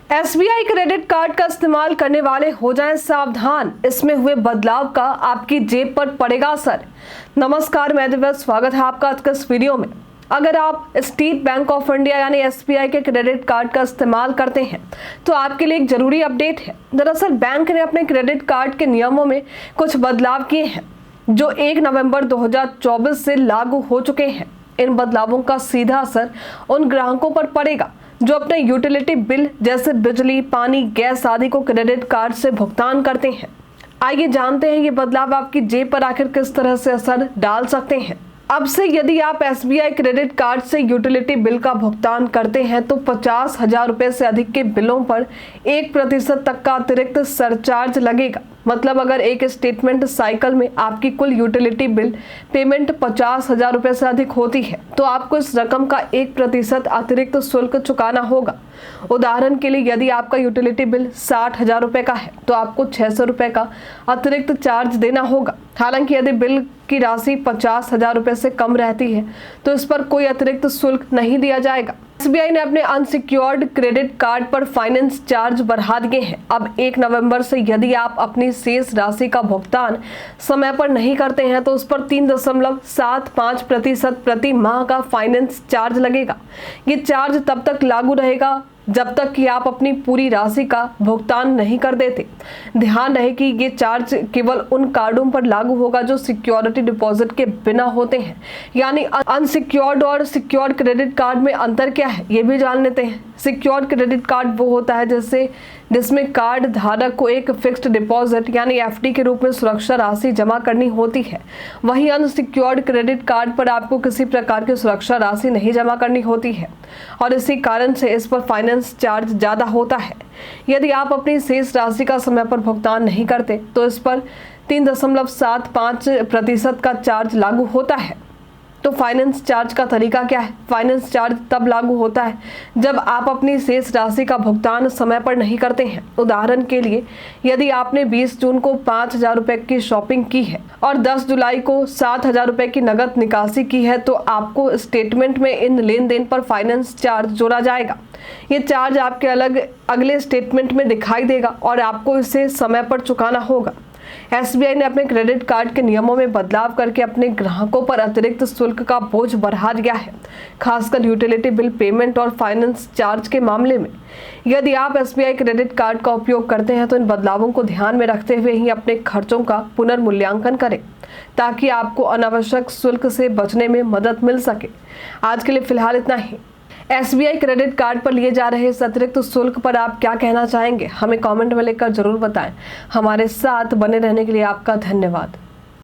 SBI credit card का इस्तेमाल करने वाले हो जाएं सावधान, इसमें हुए बदलाव का आपकी जेब पर पड़ेगा असर। नमस्कार, मैं दिव्या, स्वागत है आपका आज के इस वीडियो में। अगर आप स्टेट बैंक ऑफ इंडिया यानी एसबीआई के क्रेडिट कार्ड का इस्तेमाल करते हैं तो आपके लिए एक जरूरी अपडेट है। दरअसल बैंक ने अपने क्रेडिट कार्ड के नियमों में कुछ बदलाव किए हैं जो 1 नवंबर 2024 से लागू हो चुके हैं। इन बदलावों का सीधा असर उन ग्राहकों पर पड़ेगा जो अपने यूटिलिटी बिल जैसे बिजली, पानी, गैस आदि को क्रेडिट कार्ड से भुगतान करते हैं। आइए जानते हैं ये बदलाव आपकी जेब पर आखिर किस तरह से असर डाल सकते हैं। अब से यदि आप एसबीआई क्रेडिट कार्ड से यूटिलिटी बिल का भुगतान करते हैं तो 50,000 रुपए से अधिक के बिलों पर 1% तक का अतिरिक्त सरचार्ज लगेगा। मतलब अगर एक स्टेटमेंट साइकिल में आपकी कुल यूटिलिटी बिल पेमेंट 50,000 रुपए से अधिक होती है तो आपको इस रकम का 1% अतिरिक्त शुल्क चुकाना होगा। उदाहरण के लिए यदि आपका यूटिलिटी बिल 60,000 रुपए का है तो आपको 600 रुपए का अतिरिक्त चार्ज देना होगा। हालांकि यदि बिल की राशि 50,000 रुपए से कम रहती है तो इस पर कोई अतिरिक्त शुल्क नहीं दिया जाएगा। एसबीआई ने अपने अनसिक्योर्ड क्रेडिट कार्ड पर फाइनेंस चार्ज बढ़ा दिए हैं। अब 1 नवंबर से यदि आप अपनी शेष राशि का भुगतान समय पर नहीं करते हैं तो उस पर 3.75% प्रति माह का फाइनेंस चार्ज लगेगा। ये चार्ज तब तक लागू रहेगा जब तक कि आप अपनी पूरी राशि का भुगतान नहीं कर देते। ध्यान रहे कि ये चार्ज केवल उन कार्डों पर लागू होगा जो सिक्योरिटी डिपॉजिट के बिना होते हैं। यानी अनसिक्योर्ड और सिक्योर्ड क्रेडिट कार्ड में अंतर क्या है ये भी जान लेते हैं। सिक्योर्ड क्रेडिट कार्ड वो होता है जिसमें कार्ड धारक को एक फिक्स्ड डिपॉजिट यानी एफडी के रूप में सुरक्षा राशि जमा करनी होती है। वहीं अनसिक्योर्ड क्रेडिट कार्ड पर आपको किसी प्रकार की सुरक्षा राशि नहीं जमा करनी होती है और इसी कारण से इस पर फाइनेंस चार्ज ज्यादा होता है। यदि आप अपनी शेष राशि का समय पर भुगतान नहीं करते तो इस पर 3.75% का चार्ज लागू होता है। तो फाइनेंस चार्ज का तरीका क्या है? फाइनेंस चार्ज तब लागू होता है जब आप अपनी शेष राशि का भुगतान समय पर नहीं करते हैं। उदाहरण के लिए यदि आपने 20 जून को 5,000 रुपए की शॉपिंग की है और 10 जुलाई को 7,000 रुपए की नगद निकासी की है तो आपको स्टेटमेंट में इन लेन देन पर फाइनेंस चार्ज जोड़ा जाएगा। ये चार्ज आपके अगले स्टेटमेंट में दिखाई देगा और आपको इसे समय पर चुकाना होगा। एसबीआई ने अपने क्रेडिट कार्ड के नियमों में बदलाव करके अपने ग्राहकों पर अतिरिक्त शुल्क का बोझ बढ़ा दिया है, खासकर यूटिलिटी बिल पेमेंट और फाइनेंस चार्ज के मामले में। यदि आप एसबीआई क्रेडिट कार्ड का उपयोग करते हैं तो इन बदलावों को ध्यान में रखते हुए ही अपने खर्चों का पुनर्मूल्यांकन करें ताकि आपको अनावश्यक शुल्क से बचने में मदद मिल सके। आज के लिए फिलहाल इतना ही। एसबीआई क्रेडिट कार्ड पर लिए जा रहे इस अतिरिक्त शुल्क पर आप क्या कहना चाहेंगे? हमें कमेंट में लिखकर जरूर बताएं। हमारे साथ बने रहने के लिए आपका धन्यवाद।